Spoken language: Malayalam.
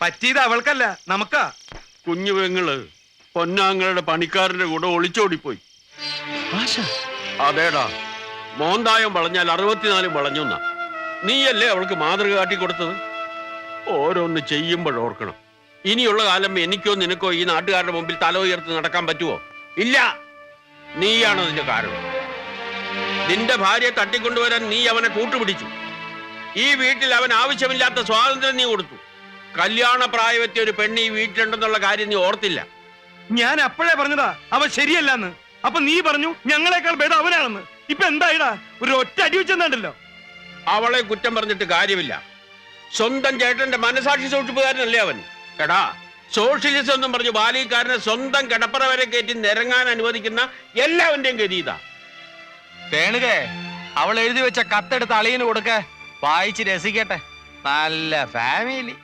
പറ്റിയത് അവൾക്കല്ല, നമുക്കാ. കുഞ്ഞു പെങ്ങള് പൊന്നാങ്ങളുടെ പണിക്കാരന്റെ കൂടെ ഒളിച്ചോടിപ്പോയി. അതേടാ, മോന്തായം വളഞ്ഞാൽ 64 വളഞ്ഞൊന്ന. നീയല്ലേ അവൾക്ക് മാതൃക കാട്ടി കൊടുത്തത്? ഓരോന്ന് ചെയ്യുമ്പോഴോർക്കണം, ഇനിയുള്ള കാലം എനിക്കോ നിനക്കോ ഈ നാട്ടുകാരുടെ മുമ്പിൽ തല ഉയർത്തി നടക്കാൻ പറ്റുമോ? ഇല്ല. നീയാണ് അതിന്റെ കാരണം. നിന്റെ ഭാര്യയെ തട്ടിക്കൊണ്ടുവരാൻ നീ അവനെ കൂട്ടുപിടിച്ചു. ഈ വീട്ടിൽ അവൻ ആവശ്യമില്ലാത്ത സ്വാതന്ത്ര്യം നീ കൊടുത്തു. കല്യാണ പ്രായമെത്തിയ ഒരു പെണ്ണ് ഈ വീട്ടിലുണ്ടെന്നുള്ള കാര്യം നീ ഓർത്തില്ല. ഞാൻ അപ്പോഴേ പറഞ്ഞതാ അവൻ ശരിയല്ലെന്ന്. അപ്പൊ നീ പറഞ്ഞു ഞങ്ങളെക്കാൾ ഭേദം അവനാണെന്ന്. ഇപ്പൊ എന്തായിടാ, ഒരു ഒറ്റ അടി വെച്ചെന്നുണ്ടല്ലോ. അവളെ കുറ്റം പറഞ്ഞിട്ട് കാര്യമില്ല. സ്വന്തം ചേട്ടന്റെ മനസാക്ഷി സൂക്ഷിപ്പുകാരനല്ലേ അവൻ. എടാ, സോഷ്യലിസം എന്നും പറഞ്ഞു ബാലിക്കാരനെ സ്വന്തം കിടപ്പറ വരെ കയറ്റി നിരങ്ങാൻ അനുവദിക്കുന്ന എല്ലാവന്റെയും ഗതിയിതാ. തേണുകേ, അവൾ എഴുതി വെച്ച കത്തെടുത്ത് അളിയന് കൊടുക്ക, വായിച്ച് രസിക്കട്ടെ. നല്ല ഫാമിലി.